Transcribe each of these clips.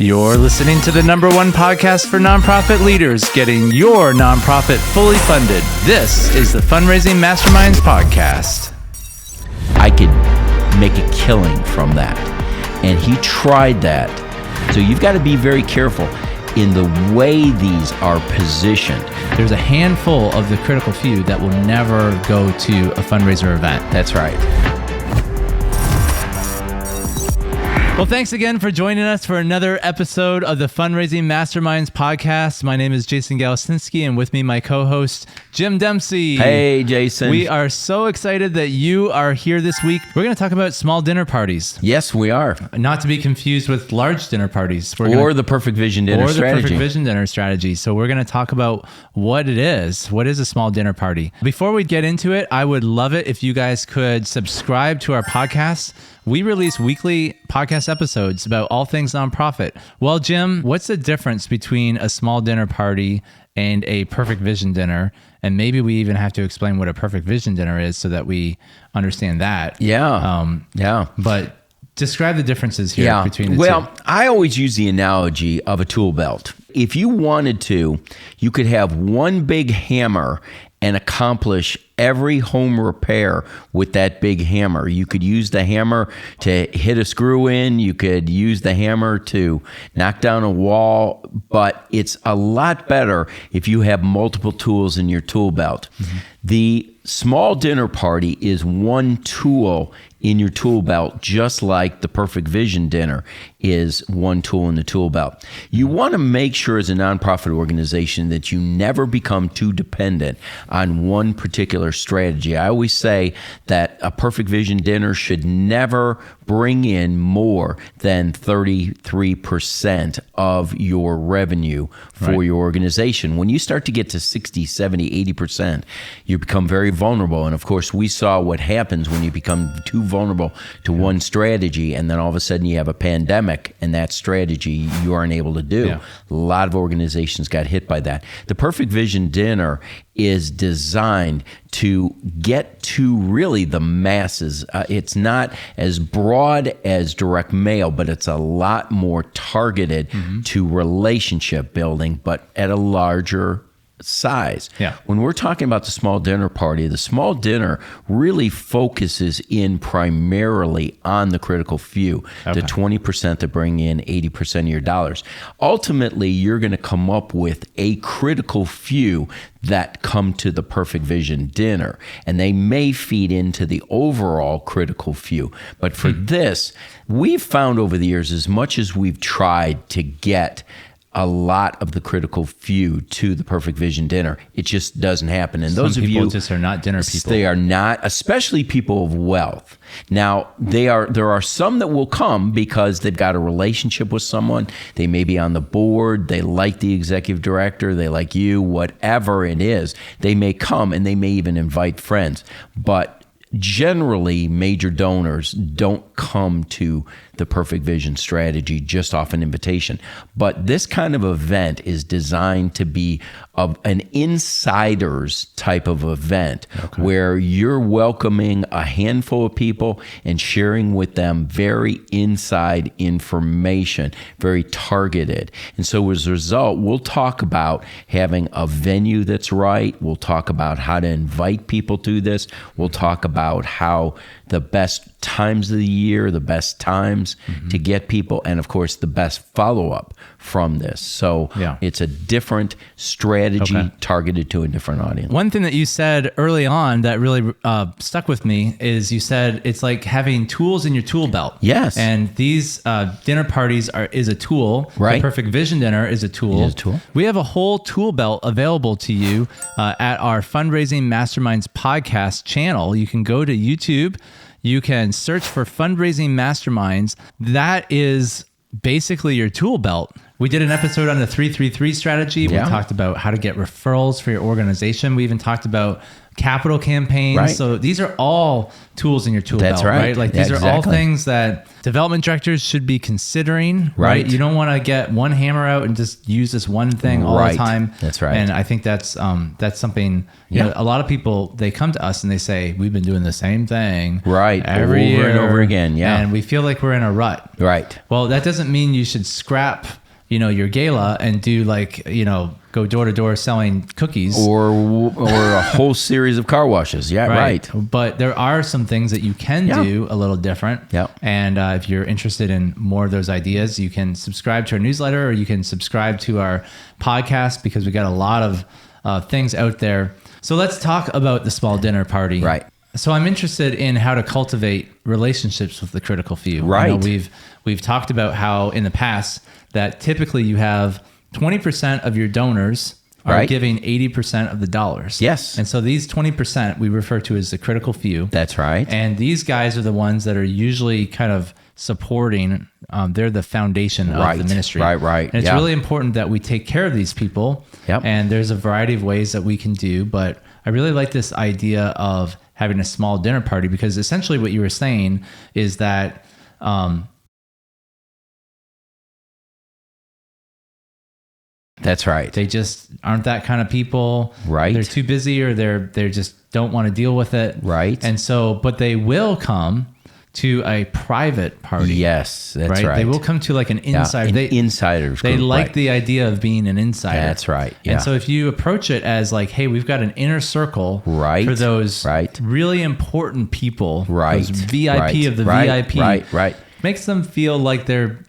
You're listening to the #1 podcast for nonprofit leaders, getting your nonprofit fully funded. This is the Fundraising Masterminds Podcast. I could make a killing from that. And he tried that. So you've got to be very careful in the way these are positioned. There's a handful of the critical few that will never go to a fundraiser event. That's right. Well, thanks again for joining us for another episode of the Fundraising Masterminds Podcast. My name is Jason Galasinski, and with me, my co-host, Jim Dempsey. Hey, Jason. We are so excited that you are here this week. We're going to talk about small dinner parties. Yes, we are. Not to be confused with large dinner parties. Or the perfect vision dinner strategy. Or the perfect vision dinner strategy. So we're going to talk about what it is. What is a small dinner party? Before we get into it, I would love it if you guys could subscribe to our podcast. We release weekly podcast episodes about all things nonprofit. Well, Jim, what's the difference between a small dinner party and a perfect vision dinner? And maybe we even have to explain what a perfect vision dinner is so that we understand that. Yeah. But describe the differences here between the two. Well, I always use the analogy of a tool belt. If you wanted to, you could have one big hammer and accomplish every home repair with that big hammer. You could use the hammer to hit a screw in. You could use the hammer to knock down a wall. But it's a lot better if you have multiple tools in your tool belt. Mm-hmm. The small dinner party is one tool in your tool belt, just like the perfect vision dinner is one tool in the tool belt. You want to make sure as a nonprofit organization that you never become too dependent on one particular strategy. I always say that a perfect vision dinner should never bring in more than 33% of your revenue for your organization. When you start to get to 60, 70, 80%, you become very vulnerable. And of course, we saw what happens when you become too vulnerable to one strategy, and then all of a sudden you have a pandemic and that strategy you aren't able to do. A lot of organizations got hit by that. The perfect vision dinner is designed to get to really the masses. It's not as broad as direct mail, but it's a lot more targeted to relationship building, but at a larger size. When we're talking about the small dinner party, the small dinner really focuses in primarily on the critical few, the 20% that bring in 80% of your dollars. Ultimately, you're going to come up with a critical few that come to the perfect vision dinner, and they may feed into the overall critical few. But for this, we've found over the years, as much as we've tried to get a lot of the critical few to the perfect vision dinner, it just doesn't happen. And those of you just are not dinner people. They are not, especially people of wealth. Now, there are some that will come because they've got a relationship with someone. They may be on the board. They like the executive director. They like you, whatever it is. They may come and they may even invite friends. But generally, major donors don't come to the perfect vision strategy just off an invitation. But this kind of event is designed to be an insiders type of event where you're welcoming a handful of people and sharing with them very inside information, very targeted. And so as a result, we'll talk about having a venue that's right. We'll talk about how to invite people to this. We'll talk about how the best times of the year, the best times to get people, and of course, the best follow-up from this. So it's a different strategy targeted to a different audience. One thing that you said early on that really stuck with me is you said it's like having tools in your tool belt. Yes. And these dinner parties is a tool. Right. The perfect vision dinner is a tool. It is a tool. We have a whole tool belt available to you at our Fundraising Masterminds Podcast channel. You can go to YouTube. You can search for Fundraising Masterminds. That is basically your tool belt. We did an episode on the 3-3-3 strategy. We talked about how to get referrals for your organization. We even talked about capital campaigns. Right. So these are all tools in your tool belt, right? Like these are all things that development directors should be considering, right? You don't want to get one hammer out and just use this one thing all the time. That's right. And I think that's something, you know, a lot of people, they come to us and they say, we've been doing the same thing every year and over again. Yeah. And we feel like we're in a rut. Right. Well, that doesn't mean you should scrap, you know, your gala and do like, you know, go door to door selling cookies or a whole series of car washes. Yeah, right. But there are some things that you can do a little different. Yeah. And if you're interested in more of those ideas, you can subscribe to our newsletter or you can subscribe to our podcast because we got a lot of things out there. So let's talk about the small dinner party. Right. So I'm interested in how to cultivate relationships with the critical few. Right. You know, we've talked about how in the past that typically you have 20% of your donors are giving 80% of the dollars. Yes. And so these 20% we refer to as the critical few. That's right. And these guys are the ones that are usually kind of supporting, they're the foundation of the ministry. Right. And it's really important that we take care of these people. Yep. And there's a variety of ways that we can do, but I really like this idea of having a small dinner party because essentially what you were saying is that that's right. They just aren't that kind of people. Right. They're too busy or they just don't want to deal with it. Right. And so, but they will come to a private party. Yes, that's right. They will come to like an insider. Insiders They group, like the idea of being an insider. That's right. Yeah. And so if you approach it as like, hey, we've got an inner circle for those really important people, those VIP of the VIP. Makes them feel like they're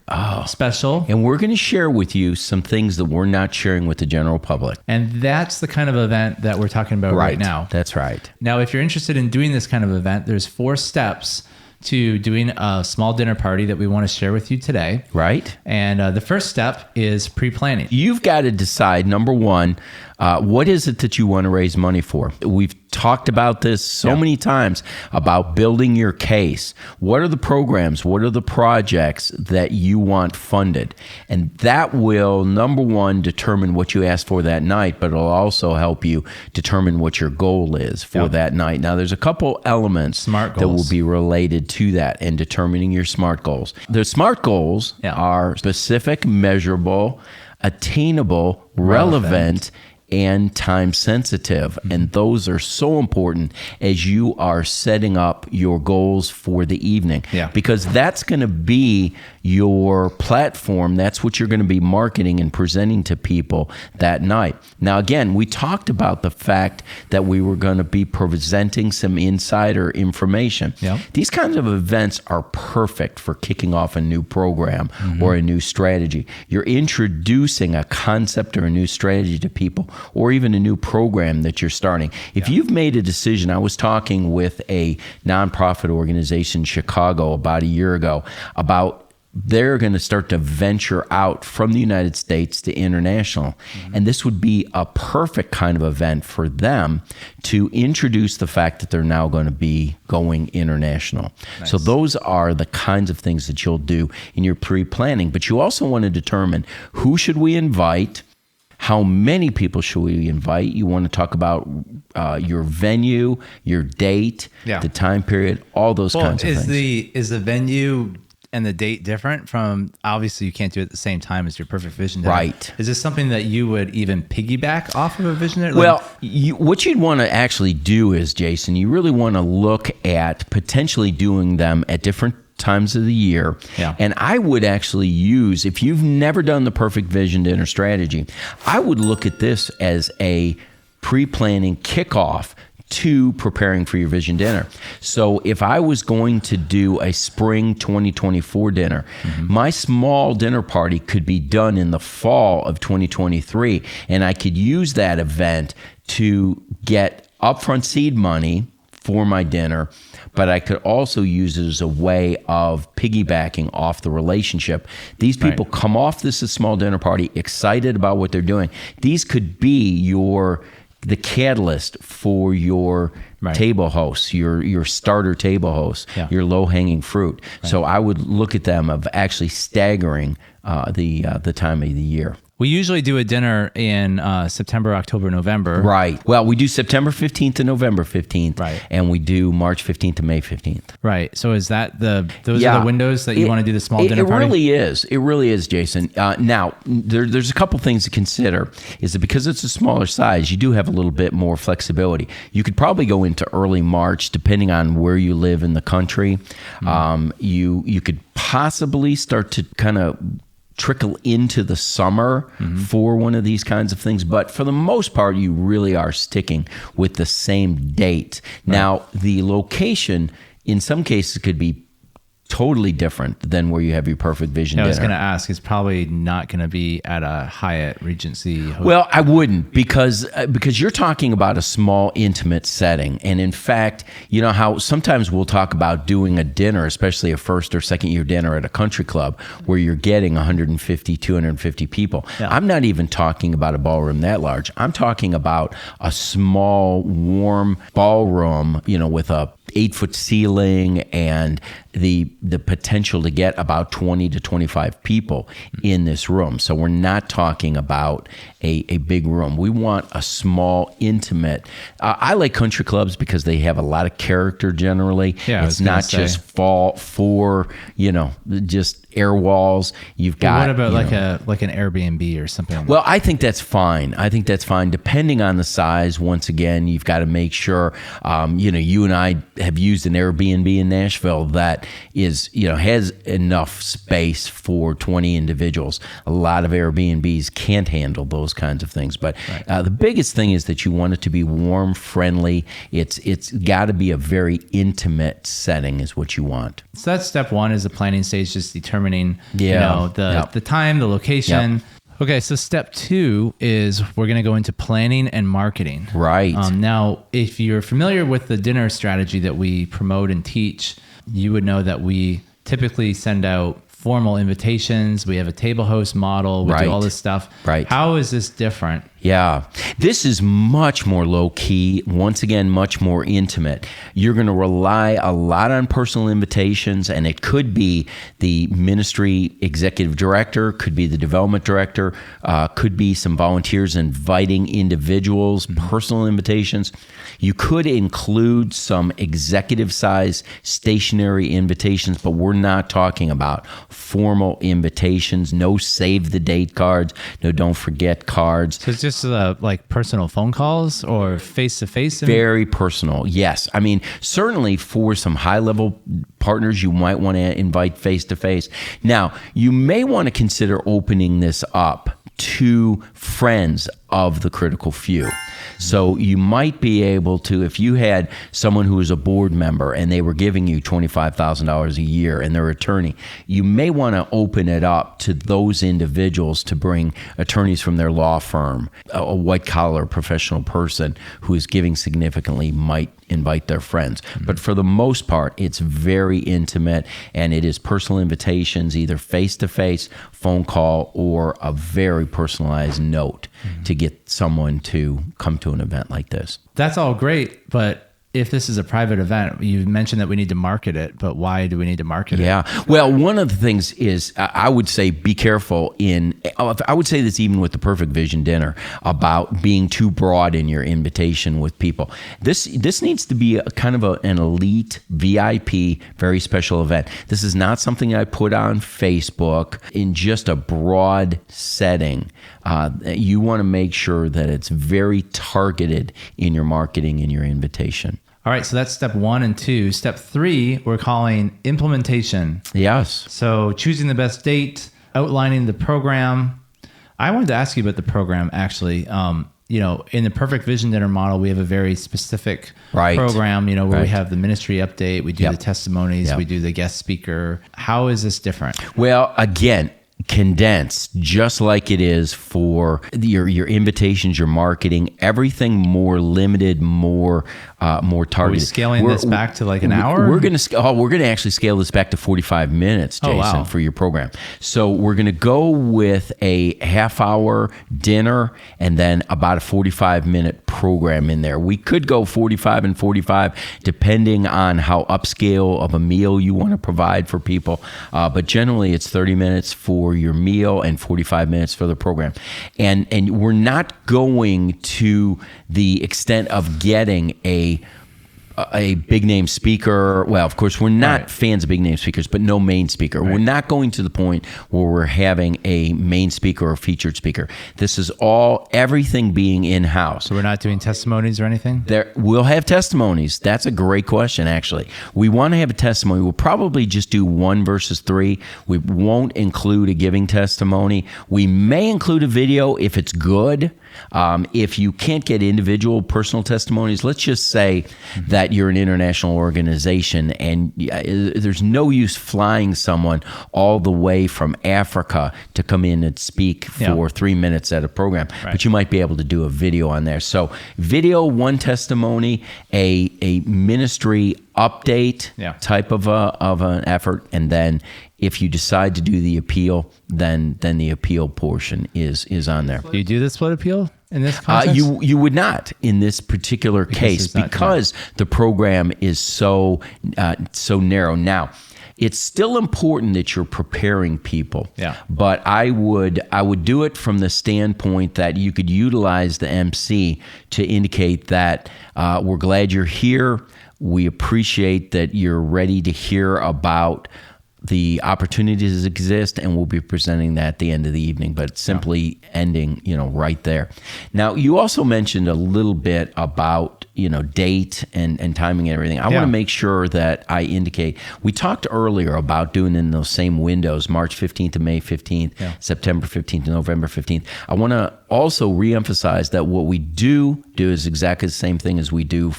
special. And we're going to share with you some things that we're not sharing with the general public. And that's the kind of event that we're talking about right now. That's right. Now, if you're interested in doing this kind of event, there's 4 steps to doing a small dinner party that we want to share with you today. Right. And the first step is pre-planning. You've got to decide, number one, what is it that you want to raise money for? We've talked about this so many times about building your case. What are the programs? What are the projects that you want funded? And that will, number one, determine what you ask for that night, but it'll also help you determine what your goal is for that night. Now, there's a couple elements that will be related to that and determining your SMART goals. The SMART goals are specific, measurable, attainable, relevant, and time sensitive. And those are so important as you are setting up your goals for the evening. Because that's going to be your platform. That's what you're going to be marketing and presenting to people that night. Now, again, we talked about the fact that we were going to be presenting some insider information. These kinds of events are perfect for kicking off a new program or a new strategy. You're introducing a concept or a new strategy to people, or even a new program that you're starting. If you've made a decision, I was talking with a nonprofit organization in Chicago about a year ago about they're going to start to venture out from the United States to international. And this would be a perfect kind of event for them to introduce the fact that they're now going to be going international. So those are the kinds of things that you'll do in your pre-planning. But you also want to determine who should we invite, how many people should we invite? You want to talk about your venue, your date, the time period, all those kinds of things. Is the venue and the date different from, obviously you can't do it at the same time as your perfect vision dinner. Right. Is this something that you would even piggyback off of a vision dinner? Well, what you'd want to actually do is, Jason, you really want to look at potentially doing them at different times of the year. And I would actually use, if you've never done the perfect vision dinner strategy, I would look at this as a pre-planning kickoff to preparing for your vision dinner. So if I was going to do a spring 2024 dinner, my small dinner party could be done in the fall of 2023, and I could use that event to get upfront seed money for my dinner, but I could also use it as a way of piggybacking off the relationship. These people come off this small dinner party excited about what they're doing. These could be the catalyst for your table hosts, your starter table hosts, your low-hanging fruit. So I would look at them of actually staggering the time of the year. We usually do a dinner in September, October, November. Right. Well, we do September 15th to November 15th. Right. And we do March 15th to May 15th. Right. So is that those are the windows that you want to do the small dinner party? It really is. It really is, Jason. Now, there's a couple things to consider. Is that because it's a smaller size, you do have a little bit more flexibility. You could probably go into early March, depending on where you live in the country. You could possibly start to kind of trickle into the summer for one of these kinds of things. But for the most part, you really are sticking with the same date. Right. Now, the location in some cases could be totally different than where you have your perfect vision dinner. I was going to ask, it's probably not going to be at a Hyatt Regency hotel. Well, I wouldn't because you're talking about a small, intimate setting. And in fact, you know how sometimes we'll talk about doing a dinner, especially a first or second year dinner at a country club where you're getting 150, 250 people. Yeah. I'm not even talking about a ballroom that large. I'm talking about a small, warm ballroom, with a 8-foot ceiling and the potential to get about 20 to 25 people in this room. So we're not talking about a big room. We want a small, intimate. I like country clubs because they have a lot of character generally. Yeah, it's not just just air walls. You've got. What about like an Airbnb or something like that? Well, I think that's fine. Depending on the size. Once again, you've got to make sure. You and I have used an Airbnb in Nashville that is has enough space for 20 individuals. A lot of Airbnbs can't handle those kinds of things. But the biggest thing is that you want it to be warm, friendly. It's got to be a very intimate setting is what you want. So that's step one, is the planning stage, just determining the time, the location. Yep. Okay, so step two is we're going to go into planning and marketing. Right. Now, if you're familiar with the dinner strategy that we promote and teach, you would know that we typically send out formal invitations. We have a table host model. We do all this stuff. Right. How is this different? Yeah. This is much more low key, once again, much more intimate. You're going to rely a lot on personal invitations, and it could be the ministry executive director, could be the development director, could be some volunteers inviting individuals, personal invitations. You could include some executive size stationary invitations, but we're not talking about formal invitations, no save the date cards, no don't forget cards. So it's just like personal phone calls or face-to-face? Very personal, yes. I mean, certainly for some high-level partners, you might want to invite face-to-face. Now, you may want to consider opening this up to friends of the critical few. So you might be able to, if you had someone who was a board member and they were giving you $25,000 a year and they're attorney, you may want to open it up to those individuals to bring attorneys from their law firm. A white-collar professional person who is giving significantly might invite their friends. But for the most part, it's very intimate, and it is personal invitations, either face-to-face, phone call, or a very personalized note to get someone to come to an event like this. That's all great, but if this is a private event, you mentioned that we need to market it, but why do we need to market it? Yeah. Well, one of the things is I would say be careful I would say this even with the Perfect Vision dinner, about being too broad in your invitation with people. This needs to be a kind of an elite VIP, very special event. This is not something I put on Facebook in just a broad setting. You want to make sure that it's very targeted in your marketing and your invitation. All right, so that's step 1 and 2. Step 3, we're calling implementation. Yes. So choosing the best date, outlining the program. I wanted to ask you about the program, actually. In the Perfect Vision Dinner model, we have a very specific program, where we have the ministry update, we do the testimonies, we do the guest speaker. How is this different? Well, again, condensed, just like it is for your invitations, your marketing, everything more limited, more targeted. Are we scaling this back to like an hour? We're going to actually scale this back to 45 minutes, Jason, for your program. So we're going to go with a half-hour dinner and then about a 45-minute program in there. We could go 45 and 45 depending on how upscale of a meal you want to provide for people. But generally it's 30 minutes for your meal and 45 minutes for the program. And we're not going to the extent of getting a big name speaker. Well, of course, we're not fans of big name speakers, but no main speaker. We're not going to the point where we're having a main speaker or featured speaker. This is everything being in-house. So we're not doing testimonies or anything? We'll have testimonies. That's a great question, actually. We want to have a testimony. We'll probably just do 1 versus 3. We won't include a giving testimony. We may include a video if it's good. If you can't get individual personal testimonies, let's just say that you're an international organization and there's no use flying someone all the way from Africa to come in and speak for 3 minutes at a program, but you might be able to do a video on there. So video, 1 testimony, a ministry update type of an effort, and then if you decide to do the appeal, then the appeal portion is on there. Do you do the split appeal in this context? You would not in this particular case because the program is so narrow. Now, it's still important that you're preparing people. Yeah. But I would do it from the standpoint that you could utilize the MC to indicate that we're glad you're here. We appreciate that you're ready to hear about the opportunities that exist, and we'll be presenting that at the end of the evening, but simply ending, right there. Now, you also mentioned a little bit about, date and timing and everything. I want to make sure that I indicate, we talked earlier about doing in those same windows, March 15th to May 15th, September 15th to November 15th. I want to also reemphasize that what we do is exactly the same thing as we do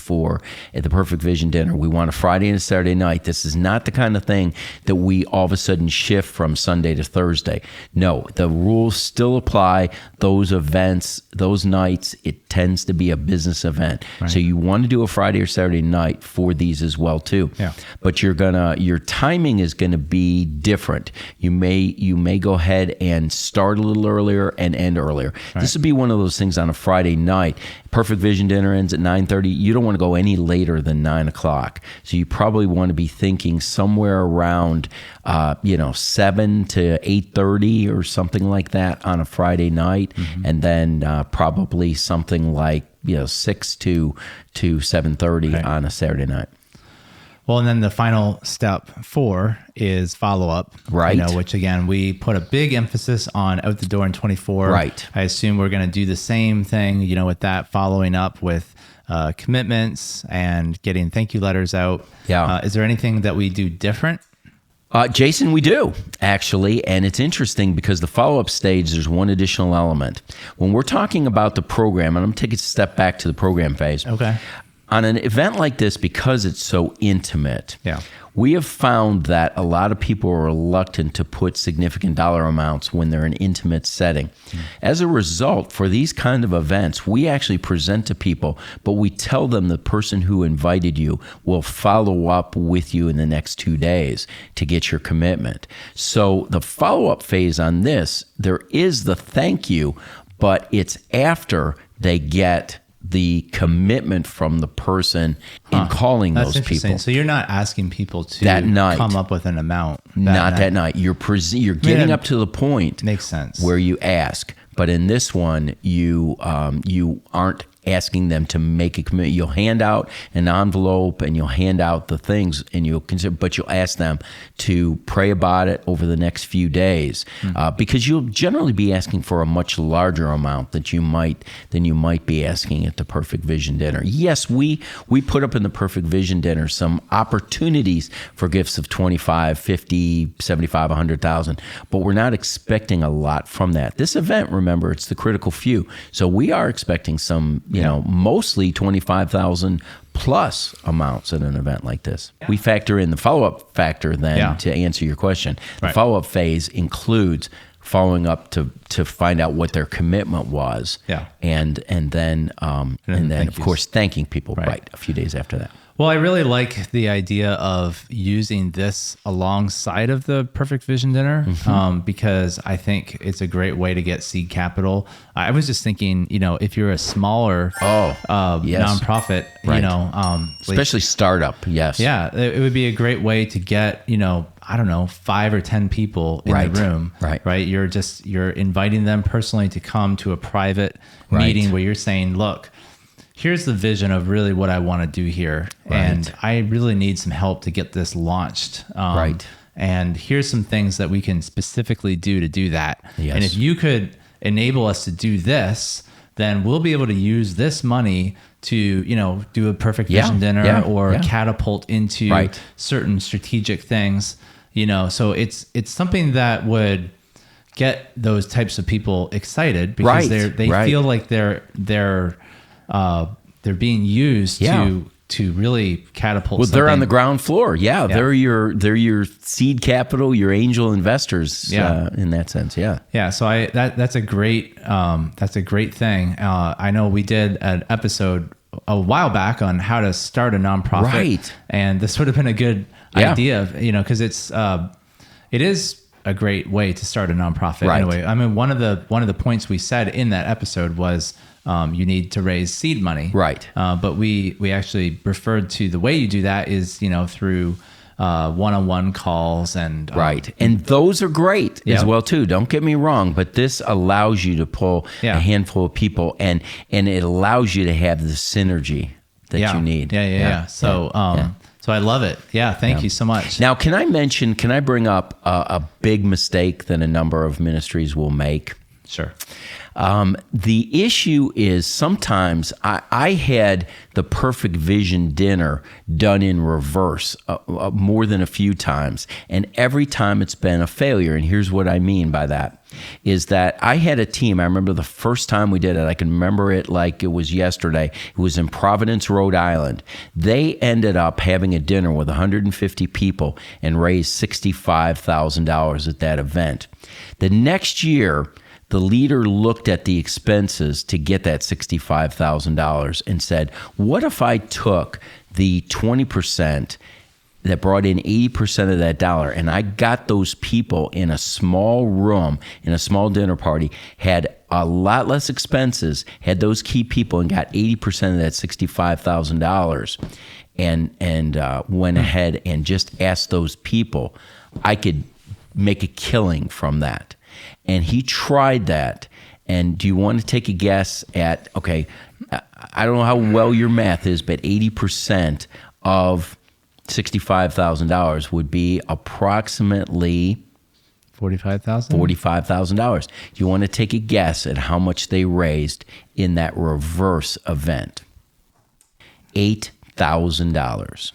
at the Perfect Vision Dinner. We want a Friday and a Saturday night. This is not the kind of thing that we all of a sudden shift from Sunday to Thursday. No, the rules still apply. Those events, those nights, it tends to be a business event. Right. So you want to do a Friday or Saturday night for these as well too. Yeah. But your timing is going to be different. You may go ahead and start a little earlier and end earlier. Right. This would be one of those things on a Friday night. Perfect Vision Dinner ends at 9:30. You don't want to go any later than 9 o'clock. So you probably want to be thinking somewhere around 7 to 8:30 or something like that on a Friday night, and then probably something like 6 to 7:30 on a Saturday night. Well, and then the final step 4 is follow-up. Right. Which again, we put a big emphasis on out the door in 24. Right. I assume we're going to do the same thing, with that, following up with commitments and getting thank you letters out. Yeah. Is there anything that we do different? Jason, we do, actually, and it's interesting because the follow-up stage, there's one additional element. When we're talking about the program, and I'm going to take a step back to the program phase. Okay. On an event like this, because it's so intimate, we have found that a lot of people are reluctant to put significant dollar amounts when they're in an intimate setting. As a result, for these kind of events, we actually present to people, but we tell them the person who invited you will follow up with you in the next 2 days to get your commitment. So the follow-up phase on this, there is the thank you, but it's after they get the commitment from the person in calling those people. So you're not asking people to that night come up with an amount. That night. You're getting up to the point. Makes sense. Where you ask. But in this one, you aren't asking them to make a commitment. You'll hand out an envelope and you'll hand out the things, and but you'll ask them to pray about it over the next few days, because you'll generally be asking for a much larger amount than you might be asking at the Perfect Vision Dinner. Yes, we put up in the Perfect Vision Dinner some opportunities for gifts of 25, 50, 75, 100,000, but we're not expecting a lot from that. This event, remember, it's the critical few. So we are expecting some, mostly 25,000 plus amounts at an event like this. We factor in the follow-up factor then to answer your question. The follow-up phase includes following up to find out what their commitment was, and then of course thanking people a few days after that. Well, I really like the idea of using this alongside of the Perfect Vision Dinner because I think it's a great way to get seed capital. I was just thinking, if you're a smaller nonprofit, especially startup, yes. Yeah, it would be a great way to get, I don't know, 5 or 10 people in the room, right? You're inviting them personally to come to a private meeting where you're saying, look, here's the vision of really what I want to do here. Right. And I really need some help to get this launched. And here's some things that we can specifically do to do that. Yes. And if you could enable us to do this, then we'll be able to use this money to, do a Perfect Vision Dinner or catapult into certain strategic things, so it's something that would get those types of people excited because they feel like they're being used to really catapult. Well, they're on the ground floor. They're your seed capital, your angel investors. In that sense. Yeah. So that's a great thing. I know we did an episode a while back on how to start a nonprofit, and this would have been a good idea, because it is a great way to start a nonprofit anyway. I mean, one of the points we said in that episode was you need to raise seed money. Right. But we actually referred to the way you do that is, through one-on-one calls and and those are great as well too. Don't get me wrong, but this allows you to pull a handful of people and it allows you to have the synergy that you need. So I love it. Thank you so much. Now, can I bring up a big mistake that a number of ministries will make? Sure. The issue is sometimes I had the Perfect Vision Dinner done in reverse more than a few times, and every time it's been a failure. And here's what I mean by that, is that I had a team. I remember the first time we did it. I can remember it like it was yesterday. It was in Providence, Rhode Island. They ended up having a dinner with 150 people and raised $65,000 at that event. The next year, the leader looked at the expenses to get that $65,000 and said, what if I took the 20% that brought in 80% of that dollar and I got those people in a small room, in a small dinner party, had a lot less expenses, had those key people and got 80% of that $65,000 and went ahead and just asked those people, I could make a killing from that. And he tried that. And do you want to take a guess at, okay, I don't know how well your math is, but 80% of $65,000 would be approximately $45,000. Do you want to take a guess at how much they raised in that reverse event? $8,000.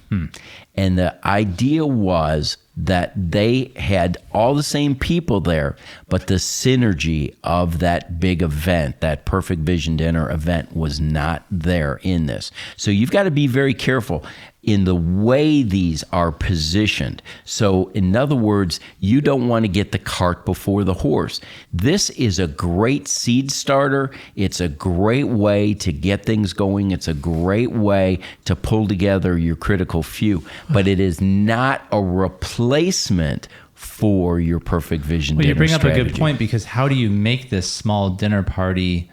And the idea was that they had all the same people there, but the synergy of that big event, that Perfect Vision Dinner event, was not there in this. So you've got to be very careful in the way these are positioned. So in other words, you don't want to get the cart before the horse. This is a great seed starter. It's a great way to get things going. It's a great way to pull together your critical few, but it is not a replacement for your Perfect Vision Dinner strategy. Well, you bring up a good point, because how do you make this small dinner party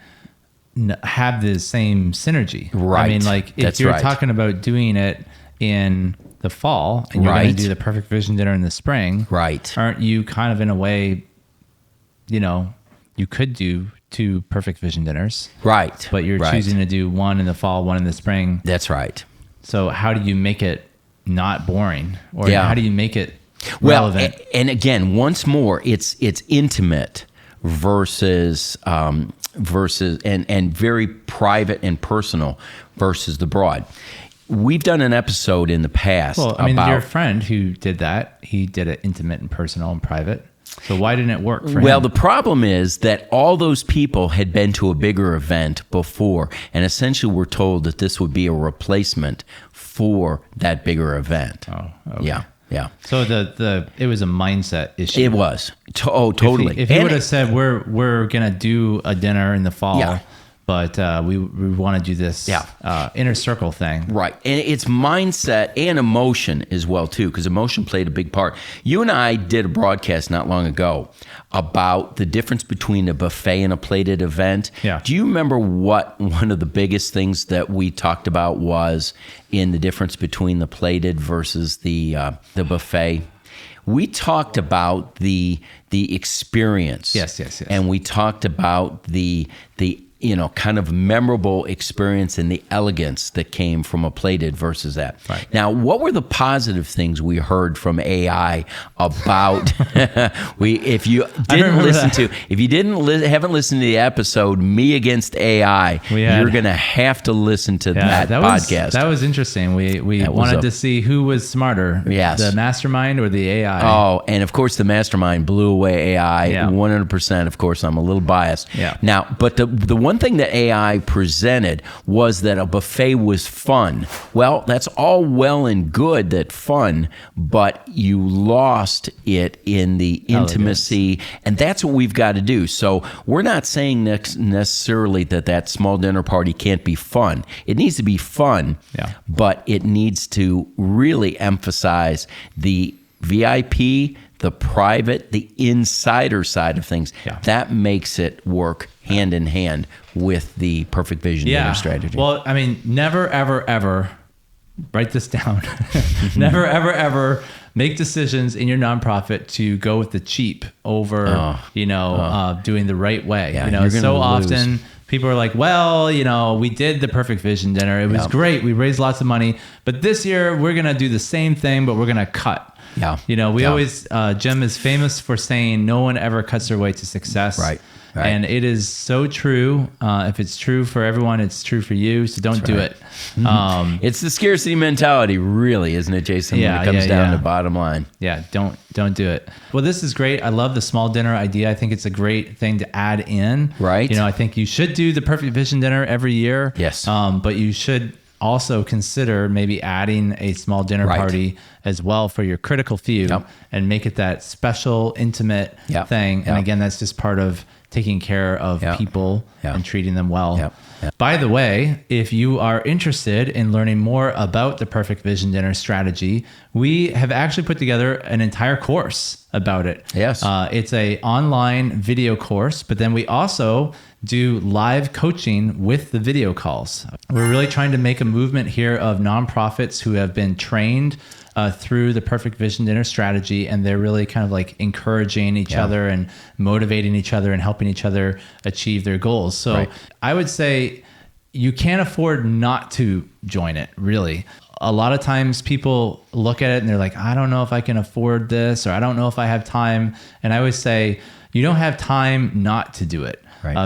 have the same synergy? Right. I mean, like if you're talking about doing it in the fall and you're going to do the Perfect Vision Dinner in the spring, aren't you kind of in a way, you could do 2 Perfect Vision Dinners, but you're choosing to do one in the fall, one in the spring. That's right. So how do you make it not boring, or how do you make it relevant? Well, and again, once more, it's intimate versus and very private and personal versus the broad. We've done an episode in the past. Well, I mean, your friend who did that, he did it intimate and personal and private. So why didn't it work for him? Well, the problem is that all those people had been to a bigger event before, and essentially were told that this would be a replacement for that bigger event. Oh, okay. Yeah. So it was a mindset issue. It was. Totally. If you would have said we're gonna do a dinner in the fall, but we want to do this inner circle thing. Right. And it's mindset and emotion as well, too, because emotion played a big part. You and I did a broadcast not long ago about the difference between a buffet and a plated event. Yeah. Do you remember what one of the biggest things that we talked about was in the difference between the plated versus the buffet? We talked about the experience. Yes. And we talked about the kind of memorable experience and the elegance that came from a plated versus that. Right. Now, what were the positive things we heard from AI about? If you haven't listened to the episode "Me Against AI," you're going to have to listen to that podcast. That was interesting. We wanted to see who was smarter, the mastermind or the AI. Oh, and of course, the mastermind blew away AI 100%. Of course, I'm a little biased. Yeah. Now, but the one thing that AI presented was that a buffet was fun. Well, that's all well and good, that fun, but you lost it in the intimacy, and that's what we've got to do. So we're not saying necessarily that small dinner party can't be fun. It needs to be fun, but it needs to really emphasize the VIP, the private, the insider side of things. That makes it work hand in hand with the perfect vision dinner strategy. Well, I mean, never, ever, ever, write this down. Never, ever, ever make decisions in your nonprofit to go with the cheap over, doing the right way. So often people are like, well, we did the perfect vision dinner. It was great. We raised lots of money, but this year we're going to do the same thing, but we're going to cut. We always, Jim is famous for saying no one ever cuts their way to success. Right. And it is so true. If it's true for everyone, it's true for you. So don't do it. It's the scarcity mentality, really, isn't it, Jason? When it comes down to bottom line. Yeah, don't do it. Well, this is great. I love the small dinner idea. I think it's a great thing to add in. Right. I think you should do the perfect vision dinner every year. Yes. But you should also consider maybe adding a small dinner party as well for your critical few and make it that special, intimate thing. And again, that's just part of taking care of people and treating them well. By the way, if you are interested in learning more about the perfect vision dinner strategy, we have actually put together an entire course about it. Yes. It's a online video course, but then we also do live coaching with the video calls. We're really trying to make a movement here of nonprofits who have been trained through the perfect vision dinner strategy, and they're really kind of like encouraging each other and motivating each other and helping each other achieve their goals. So I would say you can't afford not to join it, really. A lot of times people look at it and they're like, I don't know if I can afford this, or I don't know if I have time. And I always say, you don't have time not to do it.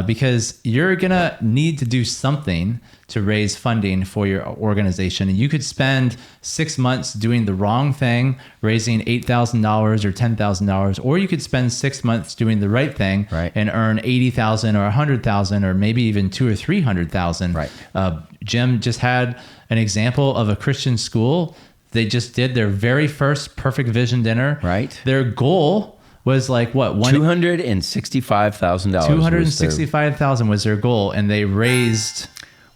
Because you're going to need to do something to raise funding for your organization. And you could spend 6 months doing the wrong thing, raising $8,000 or $10,000, or you could spend 6 months doing the right thing and earn $80,000 or $100,000 or maybe even $200,000 or $300,000. Jim just had an example of a Christian school. They just did their very first perfect vision dinner. Their goal was like what? $265,000. $265,000 was their goal, and they raised.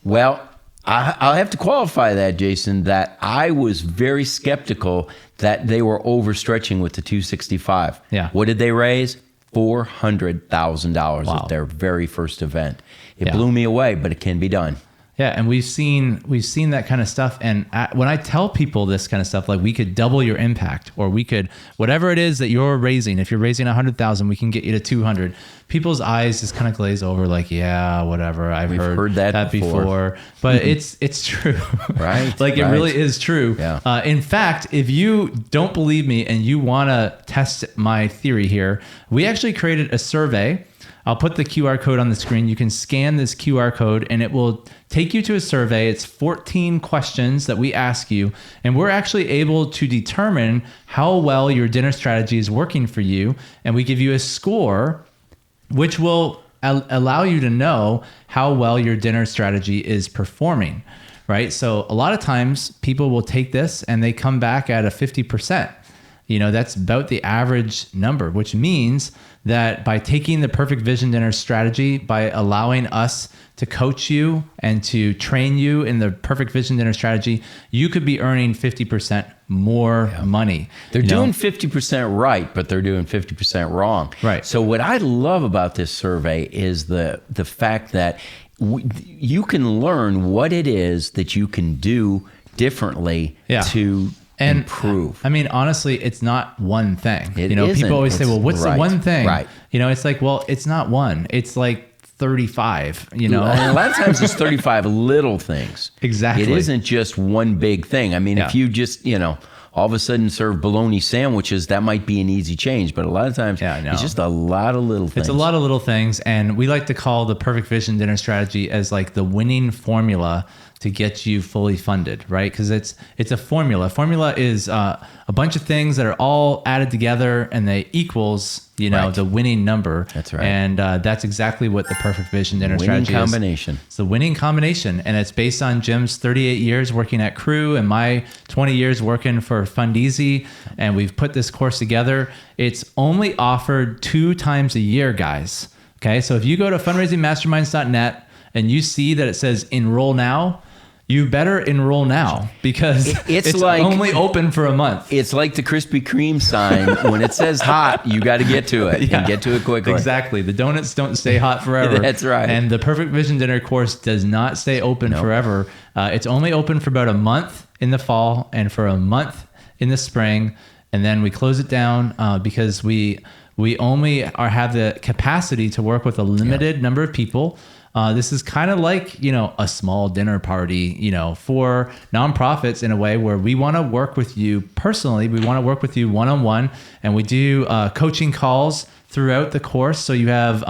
Well, I'll have to qualify that, Jason. That I was very skeptical that they were overstretching with the 265. Yeah. What did they raise? $400,000 at their very first event. It blew me away, but it can be done. Yeah, and we've seen that kind of stuff. And when I tell people this kind of stuff, like we could double your impact, or we could, whatever it is that you're raising, if you're raising 100,000, we can get you to 200. People's eyes just kind of glaze over, like, yeah, whatever. We've heard that before. But it's true, right? Like it really is true. Yeah. In fact, if you don't believe me and you want to test my theory here, we actually created a survey. I'll put the QR code on the screen. You can scan this QR code and it will take you to a survey. It's 14 questions that we ask you, and we're actually able to determine how well your dinner strategy is working for you. And we give you a score, which will allow you to know how well your dinner strategy is performing, right? So a lot of times people will take this and they come back at a 50%. That's about the average number, which means that by taking the Perfect Vision Dinner strategy, by allowing us to coach you and to train you in the Perfect Vision Dinner strategy, you could be earning 50% more money. They're doing 50% right, but they're doing 50% wrong. Right. So what I love about this survey is the fact that you can learn what it is that you can do differently to improve. I mean, honestly, it's not one thing. Isn't. People always say, well, what's the one thing? Right. It's like, well, it's not one. It's like 35, And a lot of times it's 35 little things. Exactly. It isn't just one big thing. I mean, if you just, all of a sudden serve bologna sandwiches, that might be an easy change. But a lot of times it's just a lot of little things. It's a lot of little things. And we like to call the Perfect Vision Dinner strategy as like the winning formula to get you fully funded, right? Because it's a formula. Formula is a bunch of things that are all added together and they equals, the winning number. That's right. And that's exactly what the Perfect Vision Dinner strategy winning combination. It's the winning combination. And it's based on Jim's 38 years working at Crew and my 20 years working for Fundeasy. And we've put this course together. It's only offered 2 times a year, guys. Okay. So if you go to fundraisingmasterminds.net and you see that it says enroll now, you better enroll now because it's like, only open for a month. It's like the Krispy Kreme sign. When it says hot, you got to get to it and get to it quickly. Exactly. The donuts don't stay hot forever. That's right. And the Perfect Vision Dinner course does not stay open forever. It's only open for about a month in the fall and for a month in the spring. And then we close it down because we only have the capacity to work with a limited number of people. This is kind of like, a small dinner party, for nonprofits in a way where we want to work with you personally. We want to work with you one-on-one, and we do coaching calls throughout the course. So you have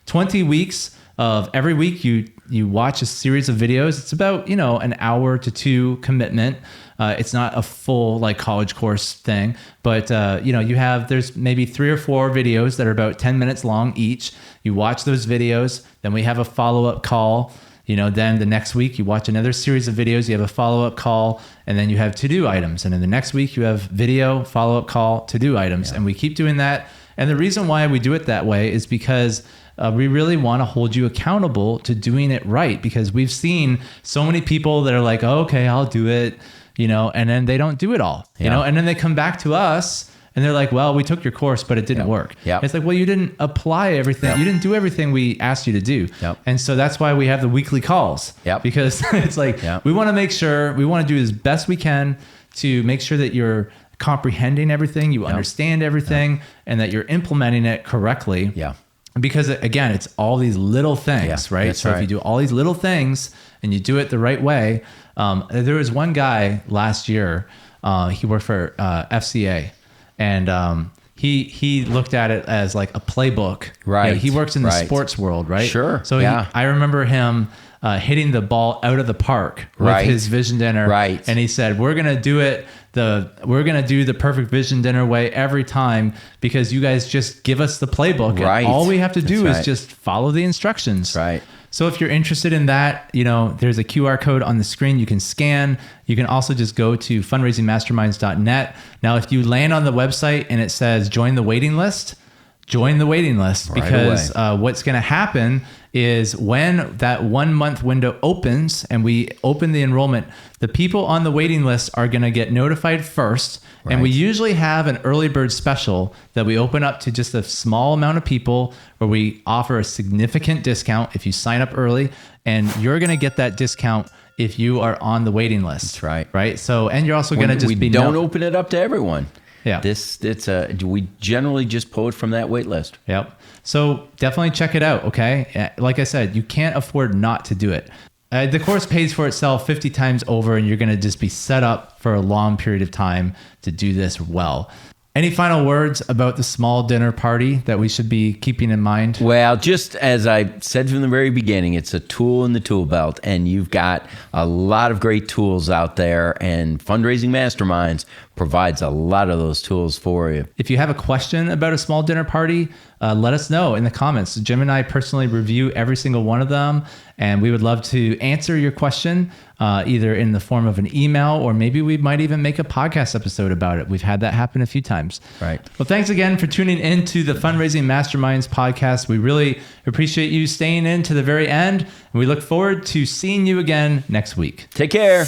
20 weeks of every week you watch a series of videos. It's about, an hour to 2 commitment. It's not a full like college course thing, but there's maybe 3 or 4 videos that are about 10 minutes long each. You watch those videos, then we have a follow-up call. Then the next week you watch another series of videos, you have a follow-up call, and then you have to-do items. And then the next week you have video, follow-up call, to-do items. And we keep doing that. And the reason why we do it that way is because we really want to hold you accountable to doing it right, because we've seen so many people that are like, oh, okay, I'll do it, and then they don't do it all, and then they come back to us and they're like, well, we took your course, but it didn't work. It's like, well, you didn't apply everything. You didn't do everything we asked you to do. And so that's why we have the weekly calls, because it's like, we want to make sure, we want to do as best we can to make sure that you're comprehending everything, you understand everything, and that you're implementing it correctly. Because again, it's all these little things, right? So if you do all these little things and you do it the right way, there was one guy last year, he worked for FCA, and he looked at it as like a playbook. Right. He works in the sports world, right? Sure. So I remember him hitting the ball out of the park with his vision dinner. Right. And he said, we're going to do it. We're going to do the Perfect Vision Dinner way every time because you guys just give us the playbook. Right. And all we have to do is just follow the instructions. Right. So if you're interested in that, there's a QR code on the screen you can scan. You can also just go to fundraisingmasterminds.net. Now, if you land on the website and it says join the waiting list, join the waiting list, right because what's going to happen is when that 1 month window opens and we open the enrollment, the people on the waiting list are going to get notified first. Right. And we usually have an early bird special that we open up to just a small amount of people where we offer a significant discount if you sign up early, and you're going to get that discount if you are on the waiting list. That's right. Right. So, and you're also going to just we don't open it up to everyone. Yeah. We generally just pull it from that wait list. Yep. So definitely check it out. Okay. Like I said, you can't afford not to do it. The course pays for itself 50 times over, and you're going to just be set up for a long period of time to do this well. Any final words about the small dinner party that we should be keeping in mind? Well, just as I said from the very beginning, it's a tool in the tool belt, and you've got a lot of great tools out there, and Fundraising Masterminds provides a lot of those tools for you. If you have a question about a small dinner party, let us know in the comments. Jim and I personally review every single one of them, and we would love to answer your question either in the form of an email, or maybe we might even make a podcast episode about it. We've had that happen a few times. Right. Well, thanks again for tuning in to the Fundraising Masterminds podcast. We really appreciate you staying in to the very end, and we look forward to seeing you again next week. Take care.